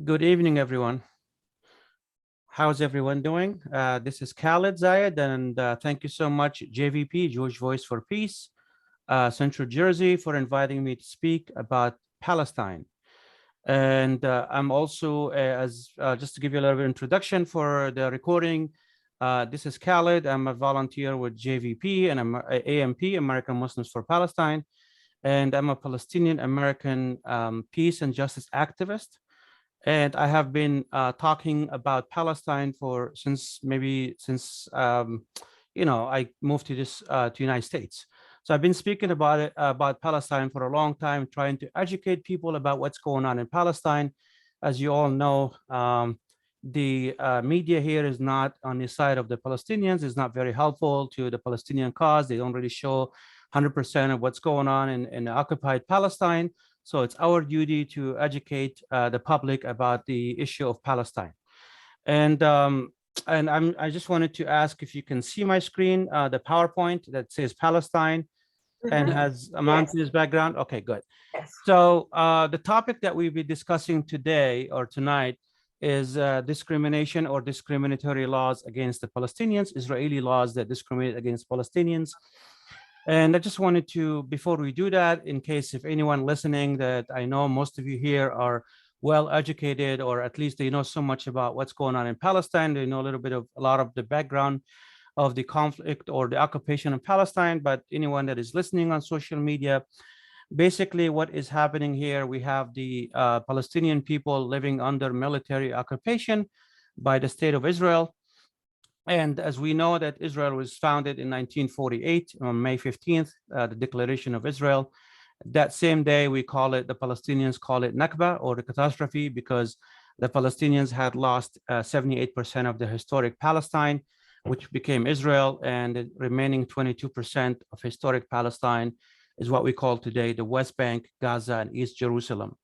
Good evening, everyone. How's everyone doing? This is Khaled Zayed, and thank you so much, JVP, Jewish Voice for Peace, Central Jersey, for inviting me to speak about Palestine. And I'm also, just to give you a little bit of introduction for the recording, this is Khaled. I'm a volunteer with JVP, and I'm AMP, American Muslims for Palestine. And I'm a Palestinian American peace and justice activist. And I have been talking about Palestine since I moved to United States. So I've been speaking about Palestine for a long time, trying to educate people about what's going on in Palestine. As you all know, the media here is not on the side of the Palestinians. It's not very helpful to the Palestinian cause. They don't really show 100% of what's going on in occupied Palestine. So it's our duty to educate the public about the issue of Palestine. And I just wanted to ask if you can see my screen, the PowerPoint that says Palestine and has Amanti's background. Okay, good. Yes. So the topic that we'll be discussing today or tonight is discrimination or discriminatory laws against the Palestinians, Israeli laws that discriminate against Palestinians. And I just wanted to, before we do that, in case if anyone listening that I know most of you here are well educated, or at least they know so much about what's going on in Palestine, they know a lot of the background of the conflict or the occupation of Palestine, but anyone that is listening on social media, basically what is happening here, we have the Palestinian people living under military occupation by the state of Israel. And as we know that Israel was founded in 1948 on May 15th, the Declaration of Israel. That same day, the Palestinians call it Nakba, or the catastrophe, because the Palestinians had lost 78% of the historic Palestine, which became Israel, and the remaining 22% of historic Palestine is what we call today the West Bank, Gaza, and East Jerusalem.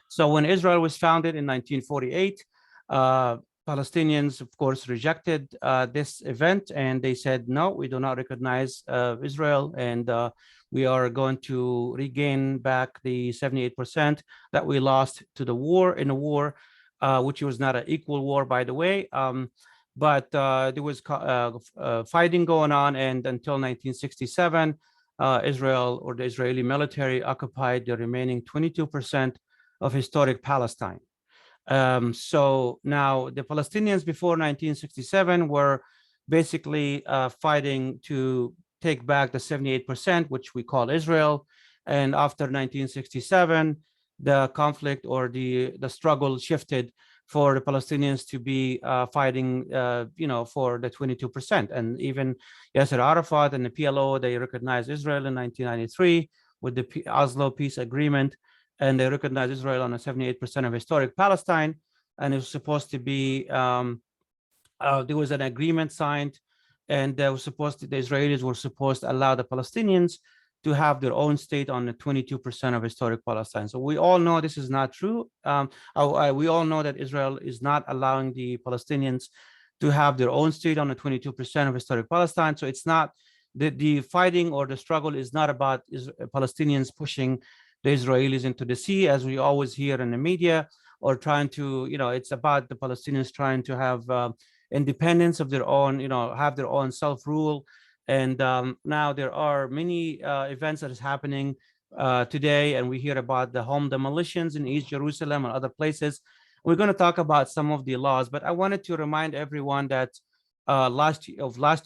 So when Israel was founded in 1948, Palestinians, of course, rejected this event, and they said, no, we do not recognize Israel, and we are going to regain back the 78% that we lost to the war, which was not an equal war, by the way. But there was fighting going on, and until 1967, Israel, or the Israeli military, occupied the remaining 22% of historic Palestine. So now the Palestinians before 1967 were basically fighting to take back the 78%, which we call Israel. And after 1967, the conflict or the struggle shifted for the Palestinians to be fighting, for the 22%. And even Yasser Arafat and the PLO, they recognized Israel in 1993 with the Oslo Peace Agreement. And they recognized Israel on a 78% of historic Palestine. And it was supposed to be, there was an agreement signed, and the Israelis were supposed to allow the Palestinians to have their own state on the 22% of historic Palestine. So we all know this is not true. We all know that Israel is not allowing the Palestinians to have their own state on the 22% of historic Palestine. So it's not, the fighting or the struggle is not about Palestinians pushing the Israelis into the sea, as we always hear in the media, or trying to, it's about the Palestinians trying to have independence of their own, have their own self-rule. And now there are many events that is happening today, and we hear about the home demolitions in East Jerusalem and other places. We're going to talk about some of the laws, but I wanted to remind everyone that last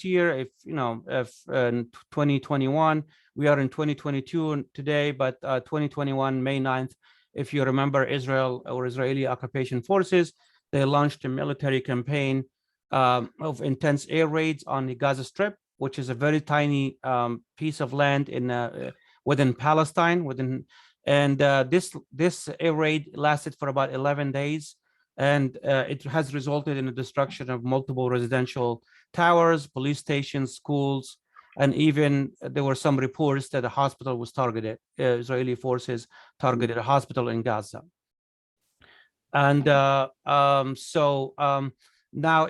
year, if in 2021, we are in 2022 today, but 2021, May 9th, if you remember, Israel or Israeli occupation forces, they launched a military campaign of intense air raids on the Gaza Strip, which is a very tiny piece of land within Palestine. And this air raid lasted for about 11 days. And it has resulted in the destruction of multiple residential towers, police stations, schools, and even there were some reports that a hospital was targeted. Israeli forces targeted a hospital in Gaza. And now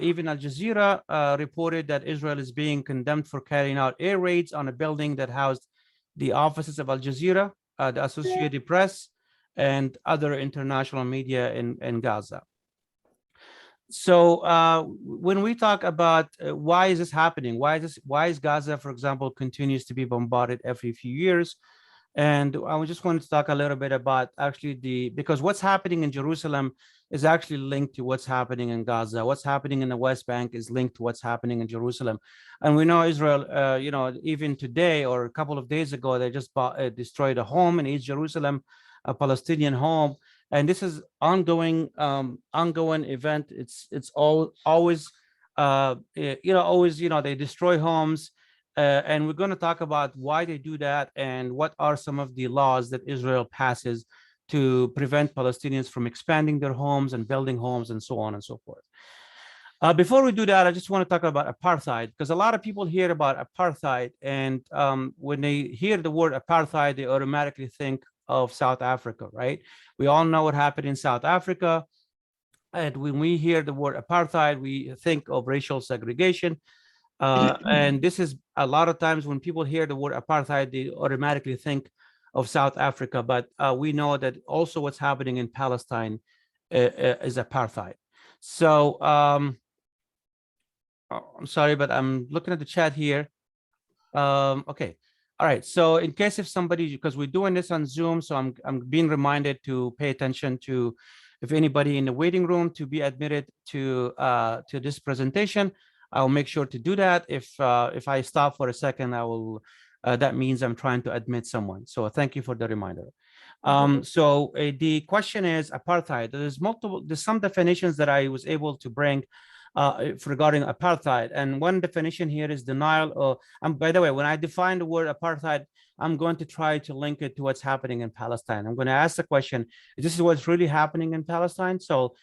even Al Jazeera reported that Israel is being condemned for carrying out air raids on a building that housed the offices of Al Jazeera, the Associated Press, and other international media in Gaza. So when we talk about why is this happening, why is Gaza, for example, continues to be bombarded every few years? And I just wanted to talk a little bit about actually because what's happening in Jerusalem is actually linked to what's happening in Gaza. What's happening in the West Bank is linked to what's happening in Jerusalem. And we know Israel, even today or a couple of days ago, they just destroyed a home in East Jerusalem, a Palestinian home. And this is ongoing event. It's always, they destroy homes. And we're going to talk about why they do that and what are some of the laws that Israel passes to prevent Palestinians from expanding their homes and building homes and so on and so forth. Before we do that, I just want to talk about apartheid, because a lot of people hear about apartheid, and when they hear the word apartheid, they automatically think of South Africa, right? We all know what happened in South Africa. And when we hear the word apartheid, we think of racial segregation. And this is a lot of times when people hear the word apartheid, they automatically think of South Africa. But we know that also what's happening in Palestine is apartheid. So I'm sorry, but I'm looking at the chat here. Okay. All right. So in case if somebody, because we're doing this on Zoom, so I'm being reminded to pay attention to if anybody in the waiting room to be admitted to this presentation. I'll make sure to do that. If I stop for a second, I will. That means I'm trying to admit someone. So thank you for the reminder. So the question is apartheid. There's some definitions that I was able to bring regarding apartheid, and one definition here is denial. By the way, when I define the word apartheid, I'm going to try to link it to what's happening in Palestine. I'm going to ask the question, this is what's really happening in Palestine? So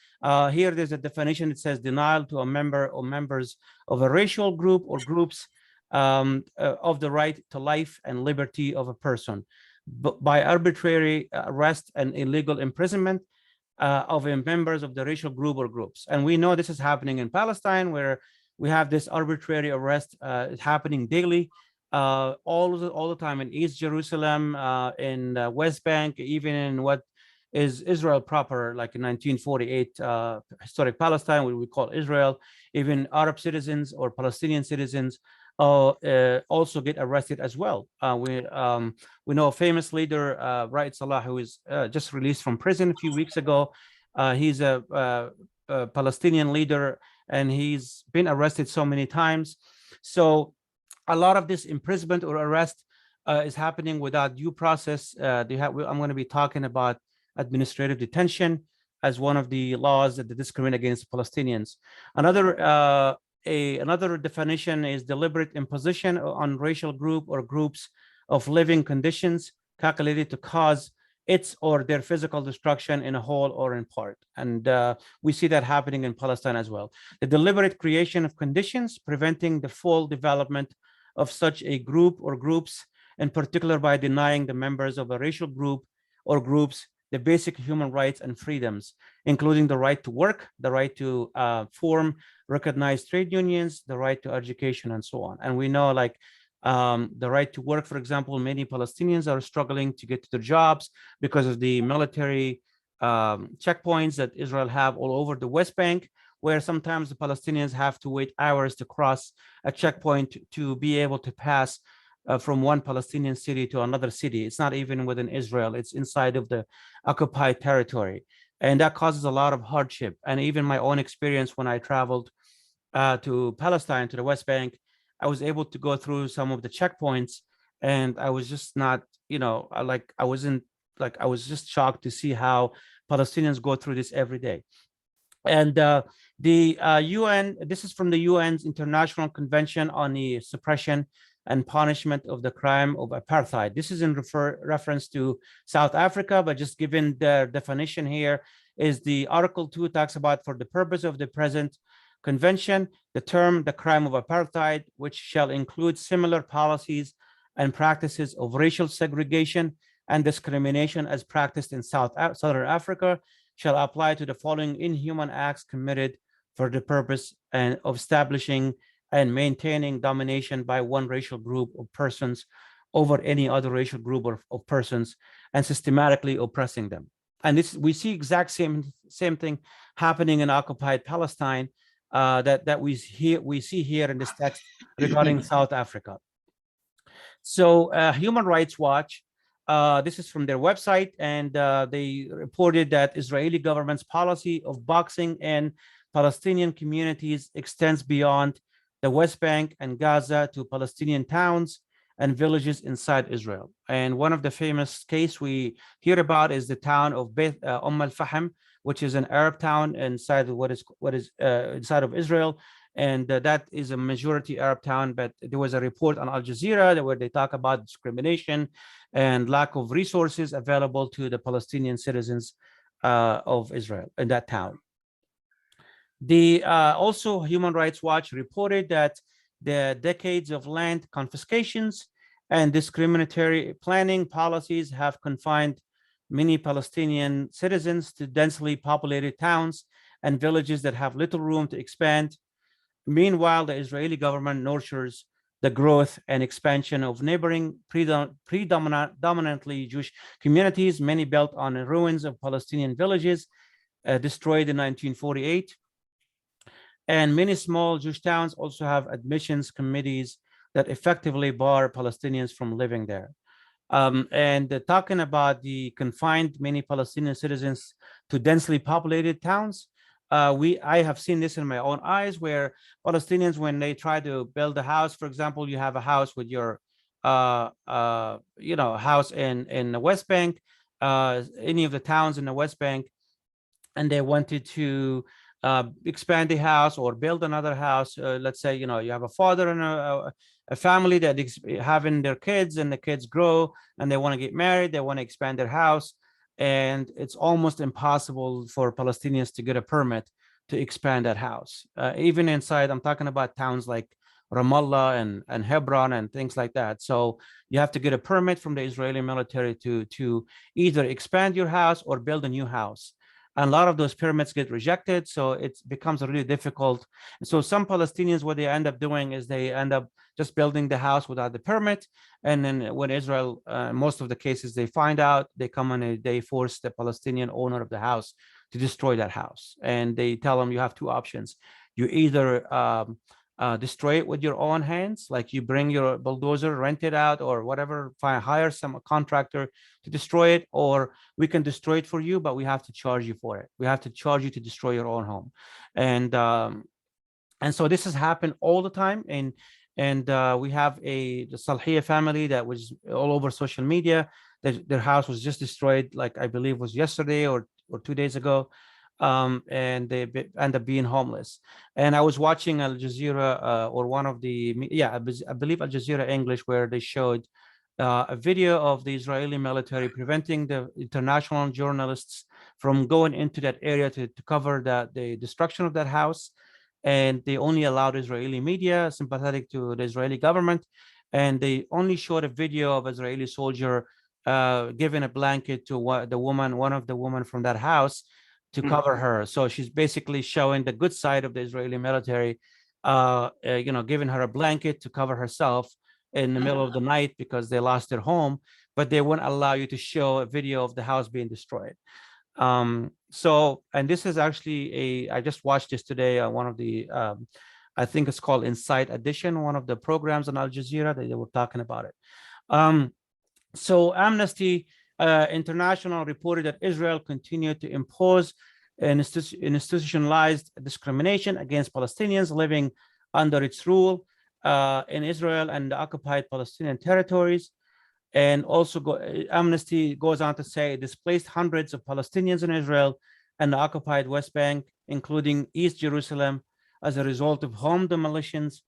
here there's a definition that says denial to a member or members of a racial group or groups of the right to life and liberty of a person by arbitrary arrest and illegal imprisonment of members of the racial group or groups. And we know this is happening in Palestine, where we have this arbitrary arrest happening daily, all the time in East Jerusalem, in West Bank, even in what is Israel proper, like in 1948 historic Palestine, what we call Israel. Even Arab citizens or Palestinian citizens also get arrested as well. We know a famous leader, Raed Salah, who is just released from prison a few weeks ago. He's a Palestinian leader, and he's been arrested so many times. So a lot of this imprisonment or arrest is happening without due process. I'm going to be talking about administrative detention as one of the laws that discriminate against Palestinians. Another definition is deliberate imposition on racial group or groups of living conditions calculated to cause its or their physical destruction in a whole or in part. And we see that happening in Palestine as well. The deliberate creation of conditions preventing the full development of such a group or groups, in particular by denying the members of a racial group or groups the basic human rights and freedoms, including the right to work, the right to form recognized trade unions, the right to education, and so on. And we know, like, the right to work, for example, many Palestinians are struggling to get to their jobs because of the military checkpoints that Israel have all over the West Bank, where sometimes the Palestinians have to wait hours to cross a checkpoint to be able to pass from one Palestinian city to another city. It's not even within Israel, it's inside of the occupied territory. And that causes a lot of hardship. And even my own experience when I traveled to Palestine, to the West Bank, I was able to go through some of the checkpoints, and I was just not, I was just shocked to see how Palestinians go through this every day. And the UN, this is from the UN's International Convention on the Suppression and Punishment of the Crime of Apartheid. This is in reference to South Africa, but just given the definition here is the Article 2 talks about, for the purpose of the present convention, the term the crime of apartheid, which shall include similar policies and practices of racial segregation and discrimination as practiced in Southern Africa, shall apply to the following inhuman acts committed for the purpose of establishing and maintaining domination by one racial group of persons over any other racial group of persons and systematically oppressing them. And this, we see exact same thing happening in occupied Palestine that we see here in this text regarding South Africa. So Human Rights Watch, this is from their website, and they reported that Israeli government's policy of boxing in Palestinian communities extends beyond the West Bank and Gaza to Palestinian towns and villages inside Israel. And one of the famous case we hear about is the town of al-Fahm, which is an Arab town inside of what is inside of Israel. And that is a majority Arab town, but there was a report on Al Jazeera where they talk about discrimination and lack of resources available to the Palestinian citizens of Israel in that town. The also Human Rights Watch reported that the decades of land confiscations and discriminatory planning policies have confined many Palestinian citizens to densely populated towns and villages that have little room to expand. Meanwhile, the Israeli government nurtures the growth and expansion of neighboring predominantly Jewish communities, many built on the ruins of Palestinian villages destroyed in 1948. And many small Jewish towns also have admissions committees that effectively bar Palestinians from living there. And talking about the confined many Palestinian citizens to densely populated towns, I have seen this in my own eyes, where Palestinians, when they try to build a house, for example, you have a house with your house in the West Bank, any of the towns in the West Bank, and they wanted to expand the house or build another house. Let's say, you have a father and a family that having their kids, and the kids grow and they want to get married, they want to expand their house. And it's almost impossible for Palestinians to get a permit to expand that house. Even inside, I'm talking about towns like Ramallah and Hebron and things like that. So you have to get a permit from the Israeli military to either expand your house or build a new house. And a lot of those permits get rejected, so it becomes really difficult. So some Palestinians, what they end up doing is they end up just building the house without the permit. And then when Israel, most of the cases they find out, they come and they force the Palestinian owner of the house to destroy that house. And they tell them you have two options. You either destroy it with your own hands, like you bring your bulldozer, rent it out or whatever, hire some contractor to destroy it, or we can destroy it for you, but we have to charge you for it. We have to charge you to destroy your own home. And so this has happened all the time. And we have the Salhiya family that was all over social media. Their house was just destroyed, like I believe was yesterday or 2 days ago. And they end up being homeless. And I was watching Al Jazeera or one of the, I believe Al Jazeera English, where they showed a video of the Israeli military preventing the international journalists from going into that area to cover the destruction of that house. And they only allowed Israeli media sympathetic to the Israeli government. And they only showed a video of Israeli soldier giving a blanket to one of the women from that house to cover her. So she's basically showing the good side of the Israeli military, giving her a blanket to cover herself in the middle of the night because they lost their home, but they won't allow you to show a video of the house being destroyed. And this is actually I just watched this today on one of the, I think it's called Inside Edition, one of the programs on Al Jazeera, they were talking about it. So Amnesty International reported that Israel continued to impose an institutionalized discrimination against Palestinians living under its rule in Israel and the occupied Palestinian territories. And also Amnesty goes on to say it displaced hundreds of Palestinians in Israel and the occupied West Bank, including East Jerusalem, as a result of home demolitions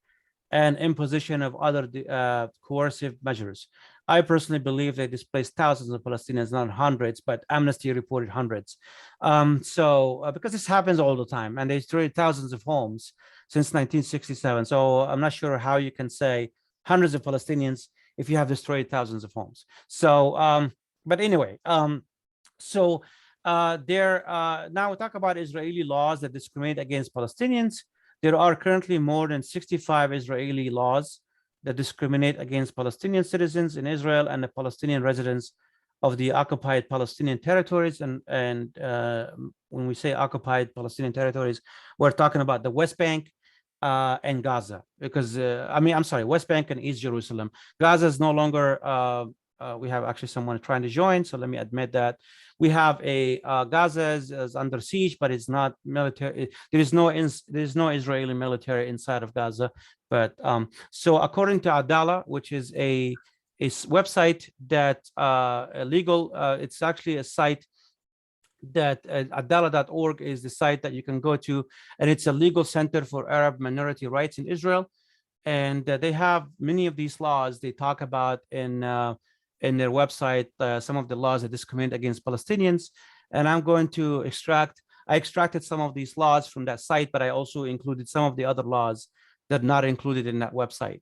and imposition of other coercive measures. I personally believe they displaced thousands of Palestinians, not hundreds, but Amnesty reported hundreds. Because this happens all the time, and they destroyed thousands of homes since 1967. So I'm not sure how you can say hundreds of Palestinians if you have destroyed thousands of homes. So, but anyway, now we talk about Israeli laws that discriminate against Palestinians. There are currently more than 65 Israeli laws that discriminate against Palestinian citizens in Israel and the Palestinian residents of the occupied Palestinian territories. And when we say occupied Palestinian territories, we're talking about the West Bank and Gaza, because I'm sorry, West Bank and East Jerusalem. Gaza is no longer, we have actually someone trying to join, so let me admit that. We have a Gaza is under siege, but it's not military. There is no Israeli military inside of Gaza. But so according to Adala, which is a website that it's actually a site that adala.org is the site that you can go to, and it's a legal center for Arab minority rights in Israel. And they have many of these laws they talk about in their website, some of the laws that discriminate against Palestinians. And I'm going to I extracted some of these laws from that site, but I also included some of the other laws that are not included in that website.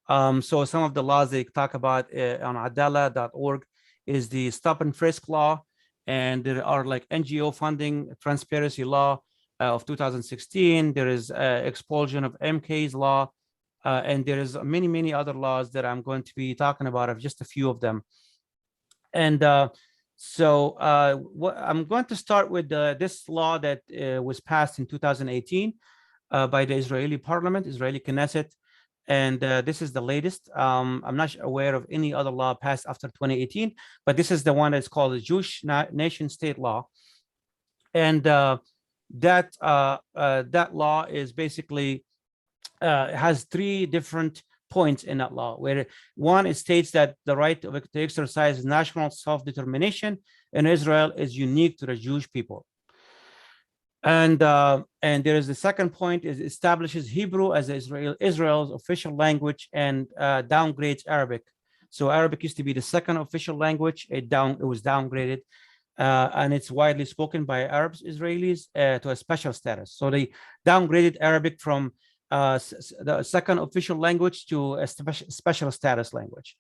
So some of the laws they talk about on adala.org is the stop and frisk law, and there are like NGO funding transparency law of 2016. There is expulsion of MK's law, and there is many other laws that I'm going to be talking about, of just a few of them. And what I'm going to start with this law that was passed in 2018 by the Israeli Parliament, Israeli Knesset. And this is the latest. I'm not aware of any other law passed after 2018, but this is the one that's called the Jewish Nation State Law. And that law is basically has three different points in that law, where one, it states that the right to exercise national self-determination in Israel is unique to the Jewish people. And there is the second point, is establishes Hebrew as Israel's official language and downgrades Arabic. So Arabic used to be the second official language. It was downgraded, and it's widely spoken by Arabs, Israelis, to a special status. So they downgraded Arabic from the second official language to a special status language.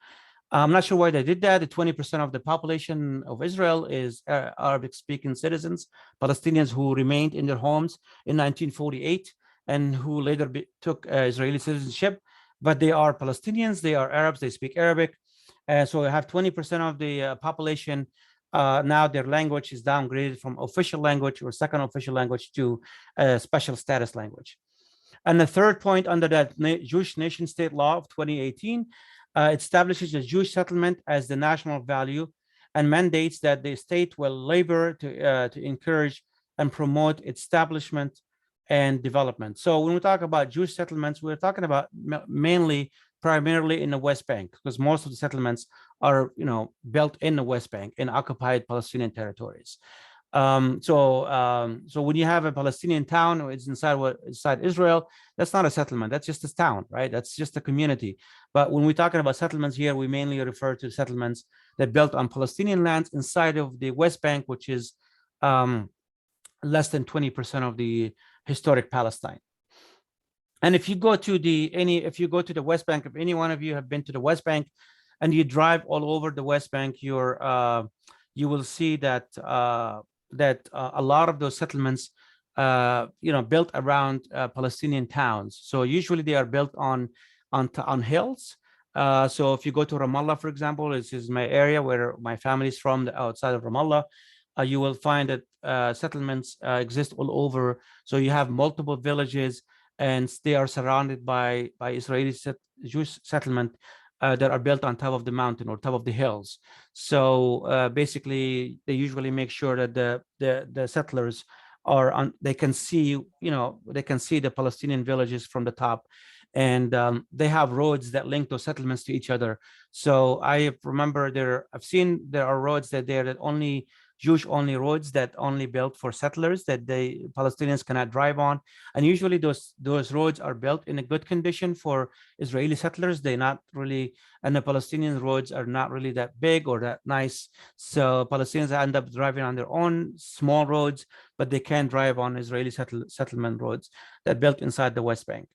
I'm not sure why they did that. 20% of the population of Israel is Arabic-speaking citizens, Palestinians who remained in their homes in 1948 and who later took Israeli citizenship. But they are Palestinians, they are Arabs, they speak Arabic. So we have 20% of the population. Now their language is downgraded from official language or second official language to special status language. And the third point under that Jewish Nation State Law of 2018, establishes the Jewish settlement as the national value and mandates that the state will labor to encourage and promote its establishment and development. So when we talk about Jewish settlements, we're talking about primarily in the West Bank, because most of the settlements are, built in the West Bank, in occupied Palestinian territories. So when you have a Palestinian town, it's inside Israel, that's not a settlement. That's just a town, right? That's just a community. But when we're talking about settlements here, we mainly refer to settlements that built on Palestinian lands inside of the West Bank, which is less than 20% of the historic Palestine. And if you go to the West Bank, if any one of you have been to the West Bank and you drive all over the West Bank, you will see that a lot of those settlements, built around Palestinian towns. So usually they are built on hills. So if you go to Ramallah, for example, this is my area where my family is from, outside of Ramallah, you will find that settlements exist all over. So you have multiple villages, and they are surrounded by Israeli Jewish settlement that are built on top of the mountain or top of the hills. So basically, they usually make sure that the settlers they can see the Palestinian villages from the top, and they have roads that link those settlements to each other. So I remember I've seen there are roads that only Jewish-only roads that only built for settlers that the Palestinians cannot drive on. And usually those roads are built in a good condition for Israeli settlers. They're not really, and the Palestinian roads are not really that big or that nice. So Palestinians end up driving on their own small roads, but they can drive on Israeli settlement roads that built inside the West Bank.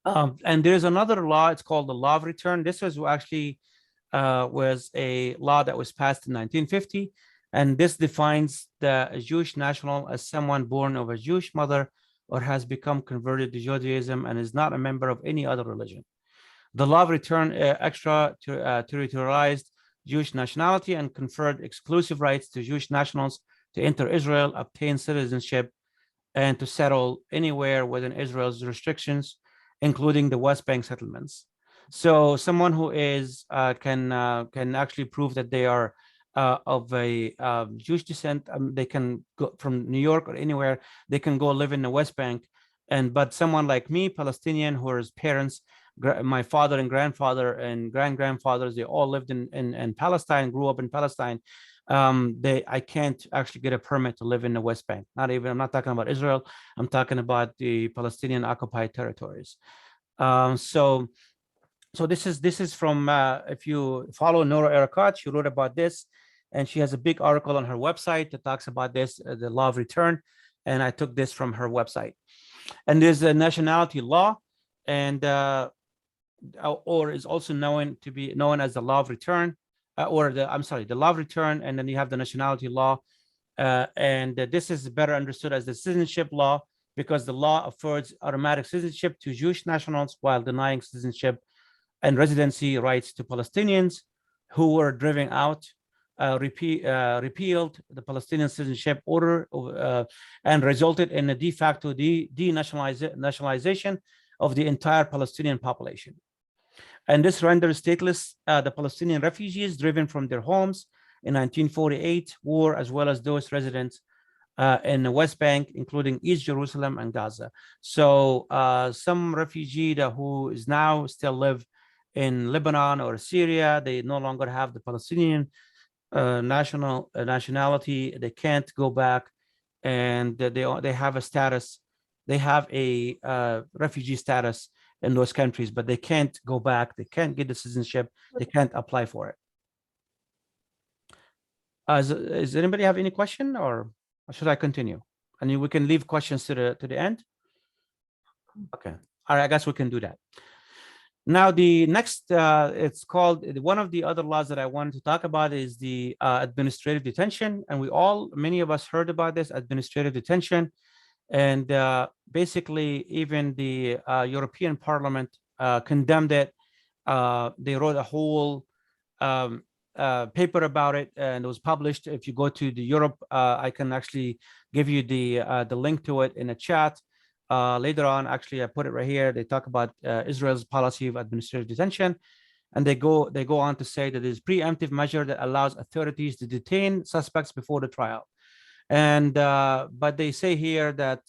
And there's another law, it's called the Law of Return. This was actually was a law that was passed in 1950. And this defines the Jewish national as someone born of a Jewish mother or has become converted to Judaism and is not a member of any other religion. The law returned extra-territorialized Jewish nationality and conferred exclusive rights to Jewish nationals to enter Israel, obtain citizenship, and to settle anywhere within Israel's restrictions, including the West Bank settlements. So someone who is can actually prove that they are of a Jewish descent. They can go from New York or anywhere. They can go live in the West Bank. But someone like me, Palestinian, whose parents, my father and grandfather and grandfathers, they all lived in Palestine, grew up in Palestine. I can't actually get a permit to live in the West Bank. I'm not talking about Israel. I'm talking about the Palestinian occupied territories. So this is from if you follow Nora Erakat, she wrote about this, and she has a big article on her website that talks about this, the law of return, and I took this from her website. And there's a nationality law, and or is also known as the law of return, the law of return, and then you have the nationality law, and this is better understood as the citizenship law, because the law affords automatic citizenship to Jewish nationals while denying citizenship and residency rights to Palestinians who were driven out, repealed the Palestinian citizenship order, and resulted in a de facto denationalization of the entire Palestinian population. And this renders stateless the Palestinian refugees driven from their homes in 1948 war, as well as those residents in the West Bank, including East Jerusalem and Gaza. So some refugee who is now still live in Lebanon or Syria, they no longer have the Palestinian nationality. They can't go back, and they have a status. They have a refugee status in those countries, but they can't go back. They can't get the citizenship. They can't apply for it. Does anybody have any question, or should I continue? And we can leave questions to the end. Okay. All right. I guess we can do that. Now, the next, it's called, one of the other laws that I wanted to talk about is the administrative detention. And many of us heard about this administrative detention. And basically, even the European Parliament condemned it. They wrote a whole paper about it, and it was published. If you go to the Europe, I can actually give you the link to it in a chat. Later on, actually, I put it right here. They talk about Israel's policy of administrative detention, and they go on to say that it is a preemptive measure that allows authorities to detain suspects before the trial. And but they say here that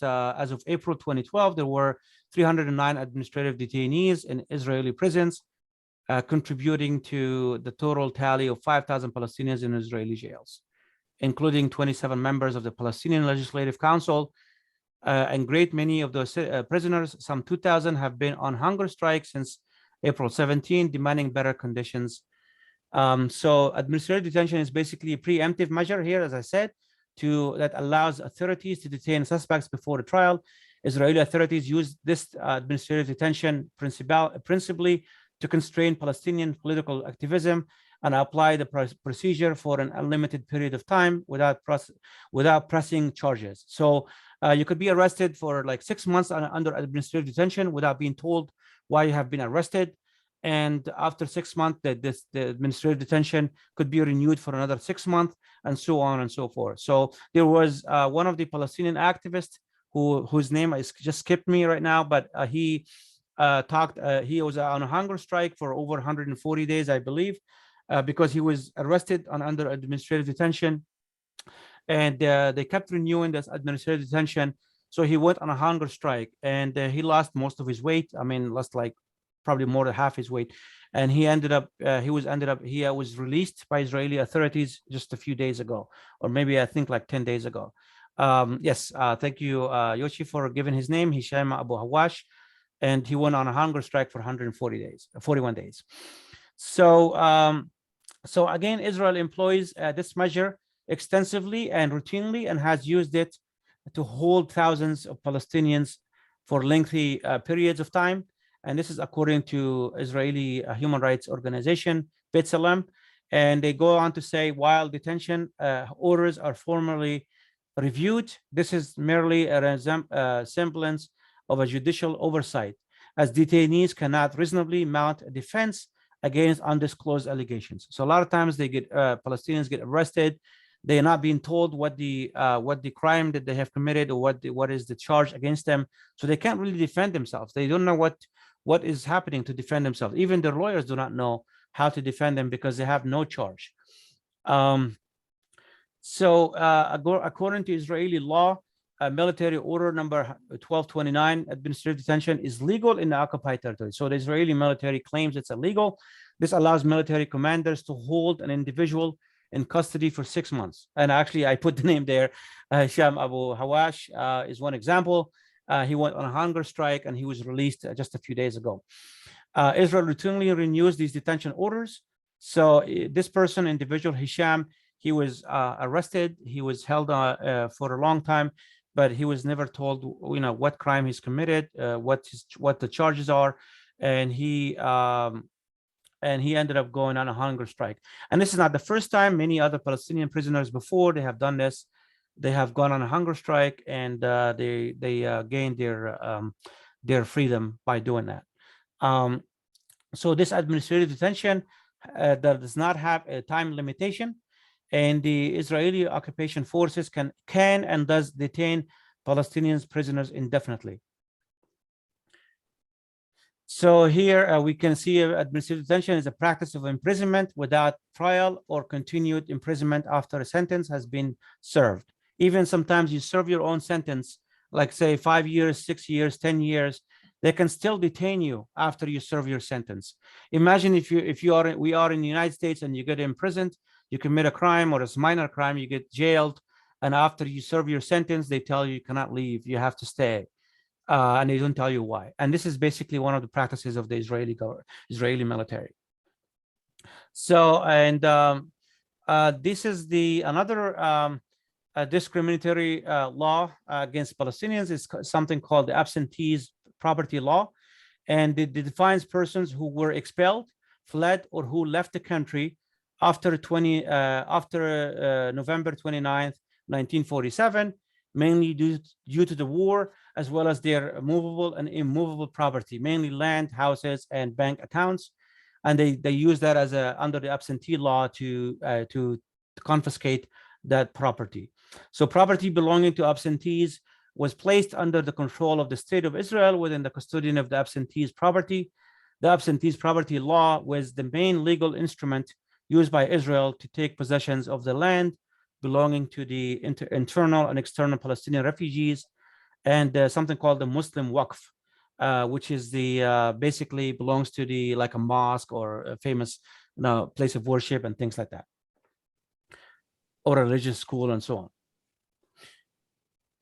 as of April 2012, there were 309 administrative detainees in Israeli prisons, contributing to the total tally of 5,000 Palestinians in Israeli jails, including 27 members of the Palestinian Legislative Council. And great many of those prisoners, some 2,000, have been on hunger strike since April 17, demanding better conditions. So administrative detention is basically a preemptive measure here, as I said, that allows authorities to detain suspects before the trial. Israeli authorities use this administrative detention principally to constrain Palestinian political activism and apply the procedure for an unlimited period of time without pressing charges. So you could be arrested for like 6 months under administrative detention without being told why you have been arrested. And after 6 months, the administrative detention could be renewed for another 6 months, and so on and so forth. So there was one of the Palestinian activists whose name is just skipped me right now, but he he was on a hunger strike for over 140 days, I believe, because he was arrested under administrative detention, and they kept renewing this administrative detention. So he went on a hunger strike, and he lost most of his weight. I mean, lost like probably more than half his weight, and he was released by Israeli authorities just a few days ago, or maybe I think like 10 days ago. Yes, thank you, Yoshi, for giving his name, Hisham Abu Hawash, and he went on a hunger strike for 41 days. So, so again, Israel employs this measure extensively and routinely, and has used it to hold thousands of Palestinians for lengthy periods of time. And this is according to Israeli human rights organization, B'Tselem. And they go on to say, while detention orders are formally reviewed, this is merely a semblance of a judicial oversight. as detainees cannot reasonably mount a defense against undisclosed allegations. So a lot of times they get Palestinians get arrested. They are not being told what the crime that they have committed or what is the charge against them. So they can't really defend themselves. They don't know what is happening to defend themselves. Even their lawyers do not know how to defend them because they have no charge. According to Israeli law, military order number 1229, administrative detention is legal in the occupied territory. So the Israeli military claims it's illegal. This allows military commanders to hold an individual in custody for 6 months. And actually, I put the name there. Hisham Abu Hawash is one example. He went on a hunger strike and he was released just a few days ago. Israel routinely renews these detention orders. So this person, individual Hisham, he was arrested. He was held for a long time, but he was never told, what crime he's committed, what the charges are, and he ended up going on a hunger strike. And this is not the first time. Many other Palestinian prisoners before they have done this. They have gone on a hunger strike, and they gained their freedom by doing that. So this administrative detention that does not have a time limitation, and the Israeli occupation forces can and does detain Palestinian prisoners indefinitely. So here we can see administrative detention is a practice of imprisonment without trial or continued imprisonment after a sentence has been served. Even sometimes you serve your own sentence, like say 5 years, 6 years, 10 years, they can still detain you after you serve your sentence. Imagine if we are in the United States and you get imprisoned, you commit a crime or a minor crime, you get jailed, and after you serve your sentence, they tell you cannot leave, you have to stay. And they don't tell you why. And this is basically one of the practices of the Israeli military. So, and this is another discriminatory law against Palestinians. Is something called the Absentees Property Law, and it defines persons who were expelled, fled, or who left the country after November 29th, 1947, mainly due to the war, as well as their movable and immovable property, mainly land, houses, and bank accounts. And they use that as under the absentee law to confiscate that property. So property belonging to absentees was placed under the control of the state of Israel within the custodian of the absentees property. The absentees property law was the main legal instrument used by Israel to take possessions of the land belonging to the internal and external Palestinian refugees, and something called the Muslim Waqf, which is basically belongs to like a mosque or a famous place of worship and things like that, or a religious school and so on.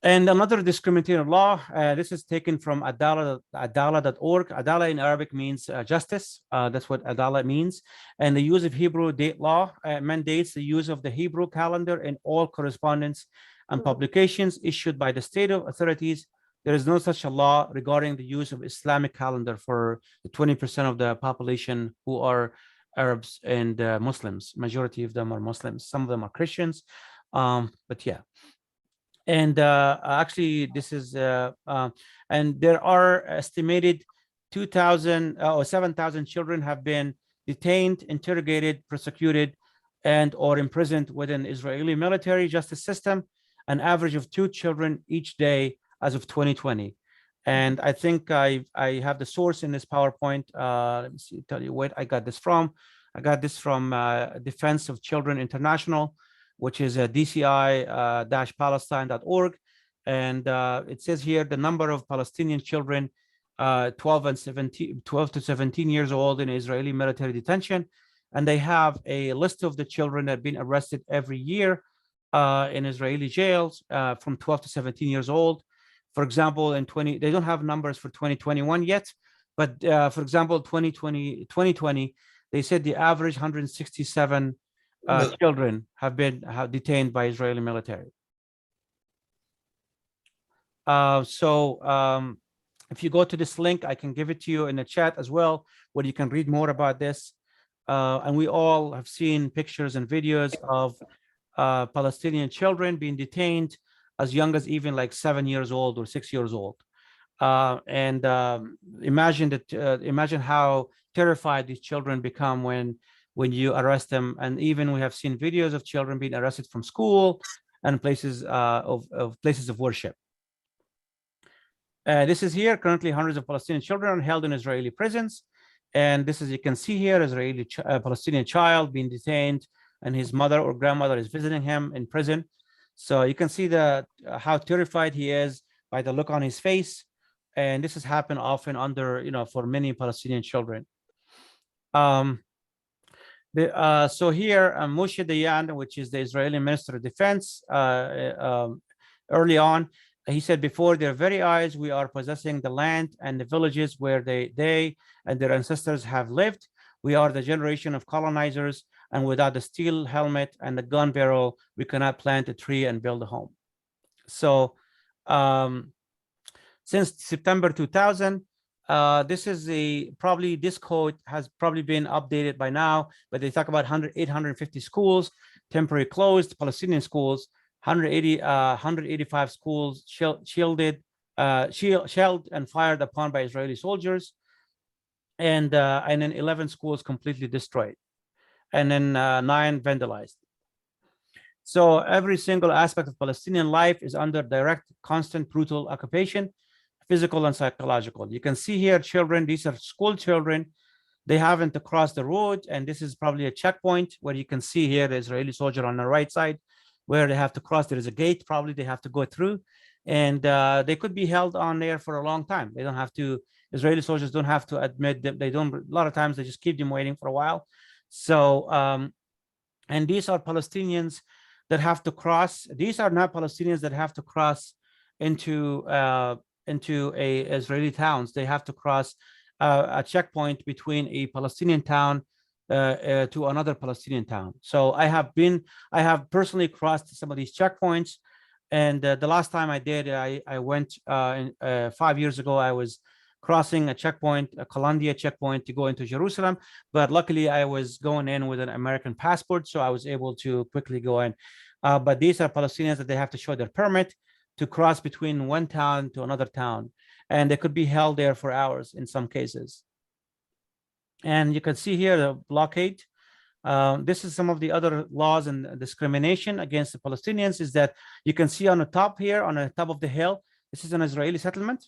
And another discriminatory law, this is taken from adala.org. Adala in Arabic means justice. That's what adala means. And the use of Hebrew date law mandates the use of the Hebrew calendar in all correspondence and publications issued by the state authorities. There is no such a law regarding the use of Islamic calendar for the 20% of the population who are Arabs and Muslims. Majority of them are Muslims. Some of them are Christians, but yeah. And actually, this is, and there are estimated 2,000 or 7,000 children have been detained, interrogated, prosecuted, and or imprisoned within Israeli military justice system, an average of 2 children each day as of 2020. And I think I have the source in this PowerPoint. Let me see, tell you what I got this from. I got this from Defense of Children International, which is DCI-Palestine.org. And it says here the number of Palestinian children 12 to 17 years old in Israeli military detention. And they have a list of the children that have been arrested every year in Israeli jails from 12 to 17 years old. For example, they don't have numbers for 2021 yet, but for example, 2020, they said the average 167 children have been detained by Israeli military. If you go to this link, I can give it to you in the chat as well, where you can read more about this. And we all have seen pictures and videos of Palestinian children being detained as young as even like 7 years old or 6 years old. Imagine how terrified these children become when you arrest them. And even we have seen videos of children being arrested from school and places places of worship. This is here. Currently, hundreds of Palestinian children are held in Israeli prisons. And this is, you can see here, Israeli Palestinian child being detained, and his mother or grandmother is visiting him in prison. So you can see how terrified he is by the look on his face. And this has happened often for many Palestinian children. So here, Moshe Dayan, which is the Israeli Minister of Defense, early on, he said, before their very eyes, we are possessing the land and the villages where they and their ancestors have lived. We are the generation of colonizers, and without the steel helmet and the gun barrel, we cannot plant a tree and build a home. So since September 2000, this code has probably been updated by now, but they talk about 850 schools, temporary closed Palestinian schools, 185 schools shelled and fired upon by Israeli soldiers, and then 11 schools completely destroyed, and then 9 vandalized. So every single aspect of Palestinian life is under direct, constant, brutal occupation, physical and psychological. You can see here children, these are school children. They haven't crossed the road, and this is probably a checkpoint where you can see here the Israeli soldier on the right side where they have to cross. There is a gate probably they have to go through, and they could be held on there for a long time. They don't have to, Israeli soldiers don't have to admit them. They don't, a lot of times they just keep them waiting for a while. So, and these are Palestinians that have to cross. These are not Palestinians that have to cross into Israeli towns. They have to cross a checkpoint between a Palestinian town to another Palestinian town. So I have personally crossed some of these checkpoints, and the last time I did, I went 5 years ago. I was crossing a checkpoint, a Colombia checkpoint, to go into Jerusalem, but luckily I was going in with an American passport, so I was able to quickly go in. But these are Palestinians that they have to show their permit to cross between one town to another town, and they could be held there for hours in some cases. And you can see here the blockade. This is some of the other laws and discrimination against the Palestinians, is that you can see on the top here, on the top of the hill, this is an Israeli settlement.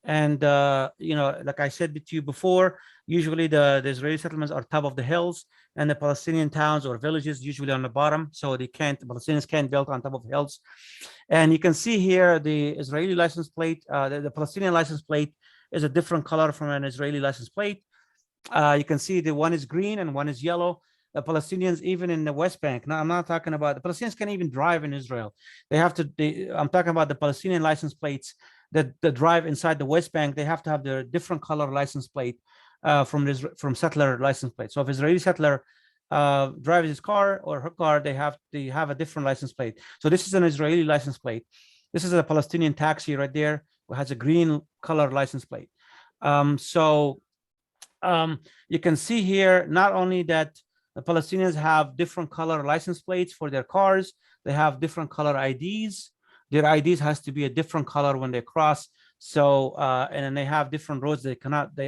And, like I said to you before, usually the Israeli settlements are top of the hills, and the Palestinian towns or villages usually on the bottom. So the Palestinians can't build on top of hills. And you can see here the Israeli license plate, the Palestinian license plate is a different color from an Israeli license plate. You can see the one is green and one is yellow. The Palestinians, even in the West Bank, now I'm not talking about, the Palestinians can't even drive in Israel. I'm talking about the Palestinian license plates that drive inside the West Bank. They have to have their different color license plate from settler license plate. So if Israeli settler drives his car or her car, they have a different license plate. So this is an Israeli license plate. This is a Palestinian taxi right there, who has a green color license plate. You can see here, not only that the Palestinians have different color license plates for their cars, they have different color IDs. Their IDs has to be a different color when they cross. So, and then they have different roads they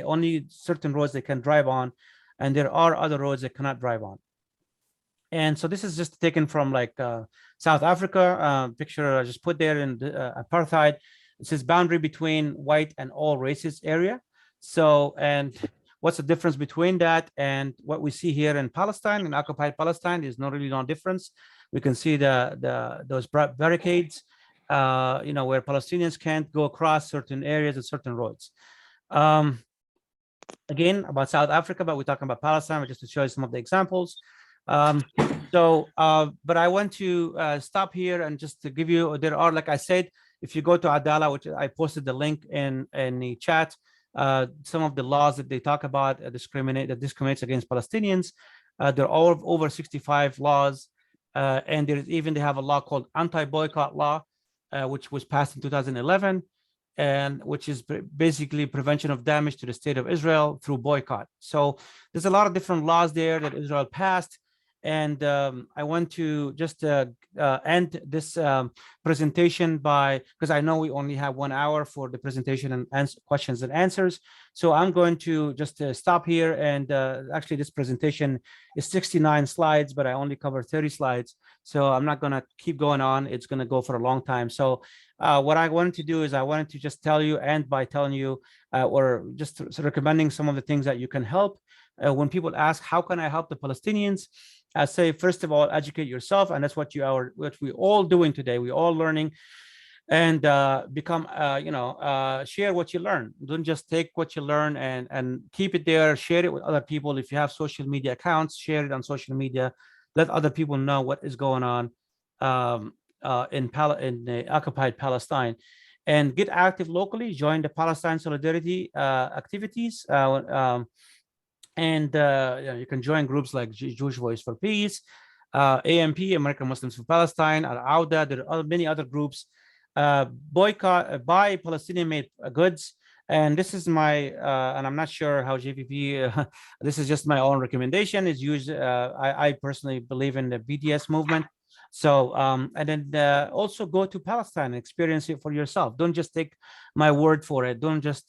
only certain roads they can drive on, and there are other roads they cannot drive on. And so this is just taken from like South Africa, picture I just put there in apartheid. It says boundary between white and all races area. So, and what's the difference between that and what we see here in Palestine, in occupied Palestine? There's no difference. We can see those barricades, where Palestinians can't go across certain areas and certain roads. Again, about South Africa, but we're talking about Palestine, just to show you some of the examples. But I want to stop here and just to give you, there are, like I said, if you go to Adala, which I posted the link in the chat, some of the laws that they talk about that discriminates against Palestinians. There are over 65 laws, and they have a law called anti-boycott law, which was passed in 2011, and which is basically prevention of damage to the state of Israel through boycott. So there's a lot of different laws there that Israel passed, And I want to just end this presentation by, because I know we only have 1 hour for the presentation and questions and answers. So I'm going to just stop here. And actually this presentation is 69 slides, but I only cover 30 slides. So I'm not going to keep going on. It's going to go for a long time. So what I wanted to do is I wanted to just tell you, and by telling you or just recommending some of the things that you can help. When people ask, how can I help the Palestinians? I say, first of all, educate yourself. And that's what we're all doing today. We're all learning, and become, share what you learn. Don't just take what you learn and keep it there. Share it with other people. If you have social media accounts, share it on social media. Let other people know what is going on in occupied Palestine, and get active locally. Join the Palestine solidarity activities. And you can join groups like Jewish Voice for Peace, AMP, American Muslims for Palestine, Al-Auda. There are many other groups. Boycott, buy Palestinian-made goods. And this is my, and I'm not sure how JVP, this is just my own recommendation, is use, I personally believe in the BDS movement. So, and then also go to Palestine and experience it for yourself. Don't just take my word for it. Don't just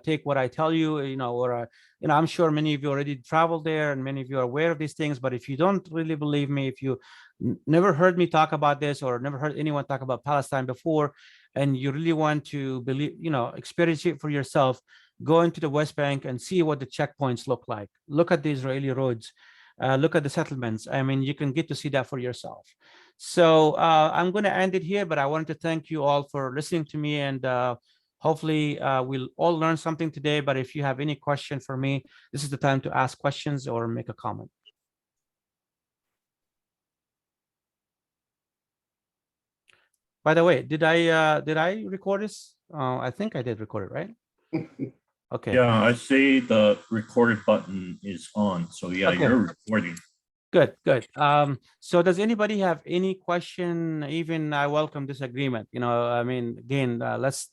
take what I tell you, or, I'm sure many of you already traveled there and many of you are aware of these things. But if you don't really believe me, if you never heard me talk about this or never heard anyone talk about Palestine before, and you really want to believe, experience it for yourself, go into the West Bank and see what the checkpoints look like. Look at the Israeli roads. Look at the settlements. I mean, you can get to see that for yourself. So I'm going to end it here, but I wanted to thank you all for listening to me, and hopefully we'll all learn something today. But if you have any question for me, this is the time to ask questions or make a comment. By the way, did I record this? I think I did record it, right? Okay. Yeah, I see the recorded button is on. So yeah, Okay. You're recording. Good, good. So does anybody have any question? Even I welcome disagreement. I mean, again, let's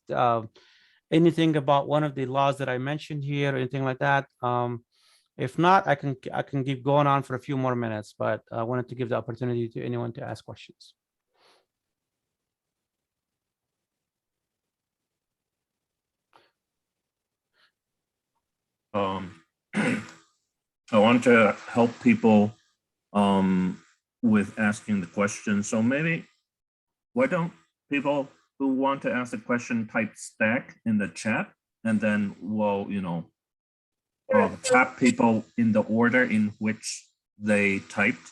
anything about one of the laws that I mentioned here, anything like that. If not, I can keep going on for a few more minutes, but I wanted to give the opportunity to anyone to ask questions. I want to help people with asking the question. So maybe why don't people who want to ask a question type stack in the chat, and then we'll, tap people in the order in which they typed.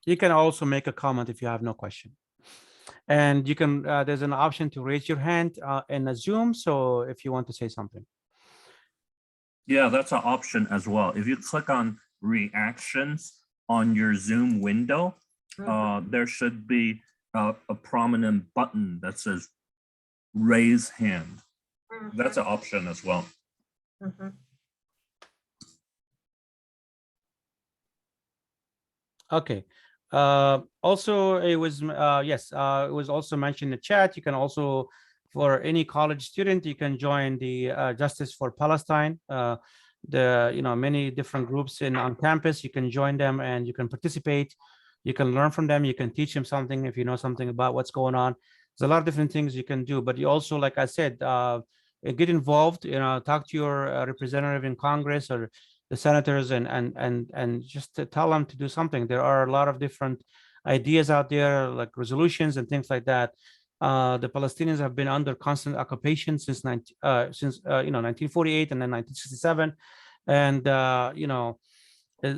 You can also make a comment if you have no question. And you can, there's an option to raise your hand in a Zoom. So if you want to say something. Yeah, that's an option as well. If you click on reactions on your Zoom window, there should be a prominent button that says raise hand. That's an option as well. Okay. Also, it was yes, it was also mentioned in the chat. You can also, for any college student, you can join the Justice for Palestine. Many different groups on campus. You can join them and you can participate. You can learn from them. You can teach them something if you know something about what's going on. There's a lot of different things you can do, but you also, like I said, get involved. Talk to your representative in Congress or the senators, and just to tell them to do something. There are a lot of different ideas out there, like resolutions and things like that. The Palestinians have been under constant occupation since 1948 and then 1967, and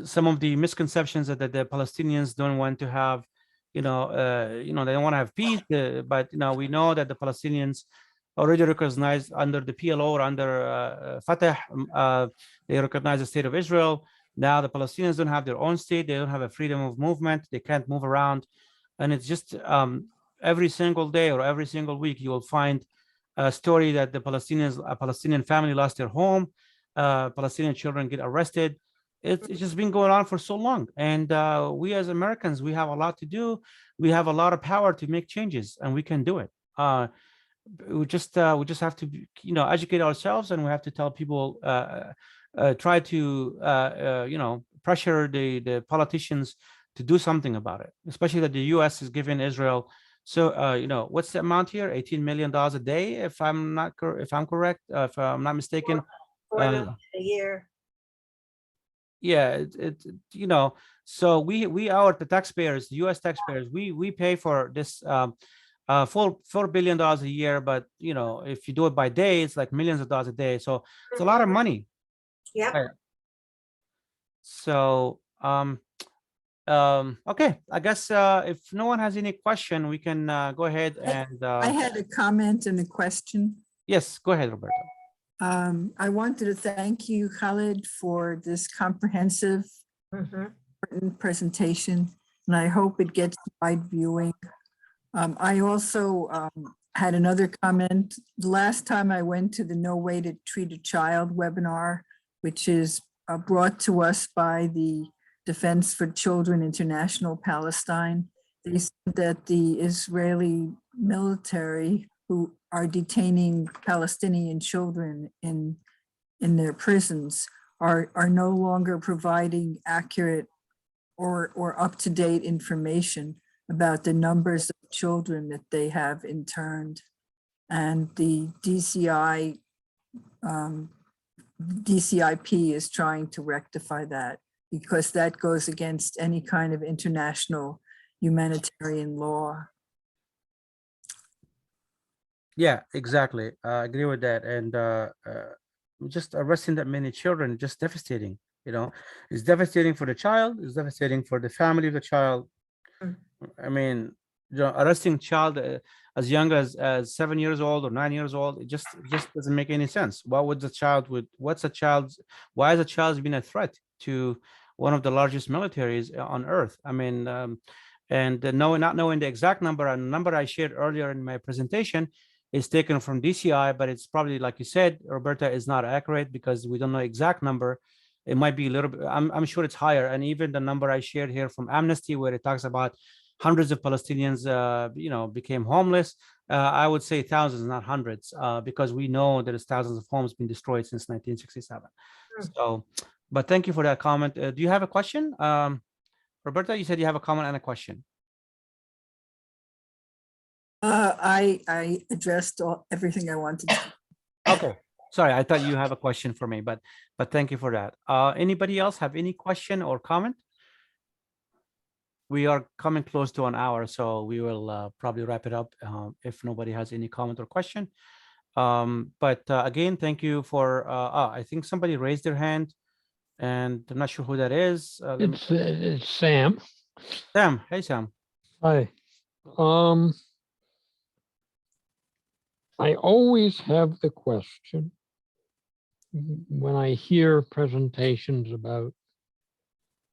some of the misconceptions that the Palestinians don't want to have, they don't want to have peace, but we know that the Palestinians already recognized under the PLO or under Fatah, they recognize the state of Israel. Now the Palestinians don't have their own state. They don't have a freedom of movement. They can't move around. And it's just every single day or every single week, you will find a story that a Palestinian family lost their home. Palestinian children get arrested. It's just been going on for so long. And we as Americans, we have a lot to do. We have a lot of power to make changes, and we can do it. We just have to educate ourselves, and we have to tell people try to pressure the politicians to do something about it, especially that the U.S. is giving Israel. So what's the amount here? $18 million a day, if I'm correct, if I'm not mistaken. A year. Yeah, so we our the taxpayers, the U.S. taxpayers, we pay for this $4 billion a year, but if you do it by day, it's like millions of dollars a day. So it's a lot of money. Yep. Right. So okay, I guess if no one has any question, we can go ahead and I had a comment and a question. yes, go ahead, Roberta. I wanted to thank you, Khalid, for this comprehensive important presentation, and I hope it gets wide viewing. I also had another comment. The last time I went to the No Way to Treat a Child webinar, which is brought to us by the Defense for Children International Palestine, they said that the Israeli military who are detaining Palestinian children in their prisons are no longer providing accurate or up-to-date information about the numbers of children that they have interned. And the DCIP is trying to rectify that, because that goes against any kind of international humanitarian law. Yeah, exactly. I agree with that. And just arresting that many children, just devastating. It's devastating for the child. It's devastating for the family of the child. I mean, arresting child as young as 7 years old or 9 years old, it just doesn't make any sense. Why is a child being a threat to one of the largest militaries on earth? I mean, and not knowing the exact number, and the number I shared earlier in my presentation is taken from DCI, but it's probably, like you said, Roberta, is not accurate because we don't know exact number. It might be a little bit, I'm sure it's higher. And even the number I shared here from Amnesty, where it talks about hundreds of Palestinians, became homeless. I would say thousands, not hundreds, because we know there's thousands of homes been destroyed since 1967. So, but thank you for that comment. Do you have a question? Roberta, you said you have a comment and a question. I addressed everything I wanted to. Okay, sorry, I thought you have a question for me, but thank you for that. Anybody else have any question or comment? We are coming close to an hour, so we will probably wrap it up if nobody has any comment or question. But again, thank you for, I think somebody raised their hand and I'm not sure who that is. It's Sam. Sam, hey Sam. Hi. I always have the question when I hear presentations about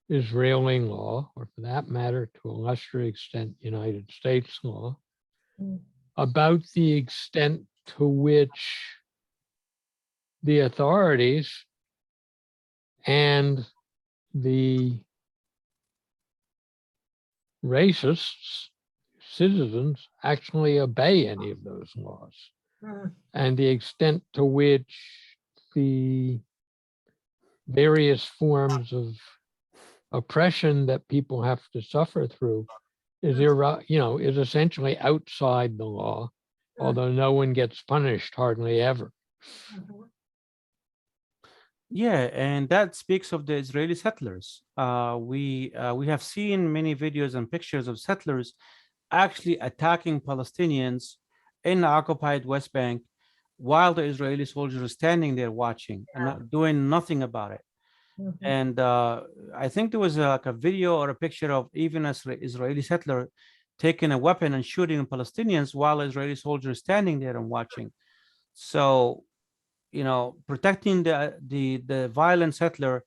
Israeli law, or for that matter, to a lesser extent, United States law, about the extent to which the authorities and the racists, citizens, actually obey any of those laws, and the extent to which the various forms of oppression that people have to suffer through is is essentially outside the law, although no one gets punished hardly ever. Yeah, and that speaks of the Israeli settlers. We have seen many videos and pictures of settlers actually attacking Palestinians in the occupied West Bank while the Israeli soldiers are standing there watching and not doing nothing about it. And I think there was like a video or a picture of even an Israeli settler taking a weapon and shooting Palestinians while Israeli soldiers standing there and watching. So, protecting the violent settler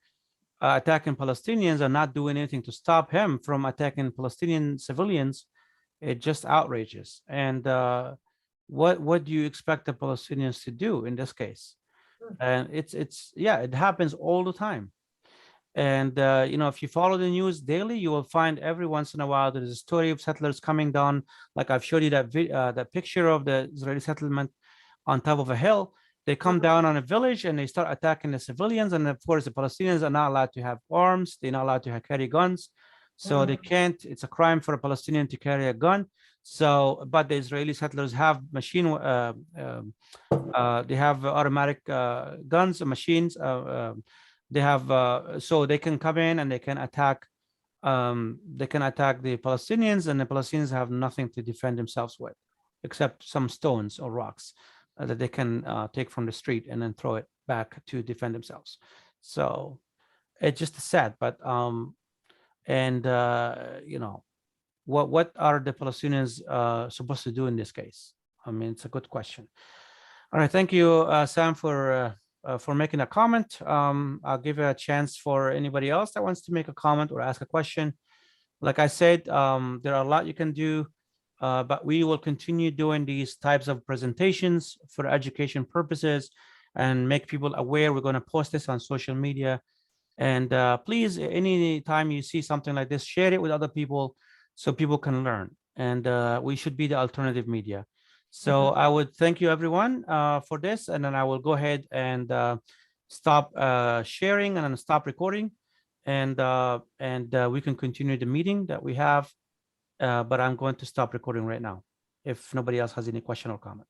attacking Palestinians and not doing anything to stop him from attacking Palestinian civilians, it just outrageous. And what do you expect the Palestinians to do in this case? And it happens all the time. And if you follow the news daily, you will find every once in a while there is a story of settlers coming down. Like I've showed you that picture of the Israeli settlement on top of a hill. they come down on a village and they start attacking the civilians. And of course, the Palestinians are not allowed to have arms. They're not allowed to carry guns. So they can't, it's a crime for a Palestinian to carry a gun. So, but the Israeli settlers have they have automatic guns, machines. They have, so they can come in and they can attack the Palestinians, and the Palestinians have nothing to defend themselves with, except some stones or rocks that they can take from the street and then throw it back to defend themselves. So it's just sad, but you know, what are the Palestinians supposed to do in this case? I mean, it's a good question. All right, thank you, Sam, for making a comment. I'll give you a chance for anybody else that wants to make a comment or ask a question. Like I said, there are a lot you can do, but we will continue doing these types of presentations for education purposes and make people aware. We're going to post this on social media. And please, anytime you see something like this, share it with other people so people can learn. And we should be the alternative media. So I would thank you, everyone, for this. And then I will go ahead and stop sharing and then stop recording. And we can continue the meeting that we have. But I'm going to stop recording right now if nobody else has any question or comment.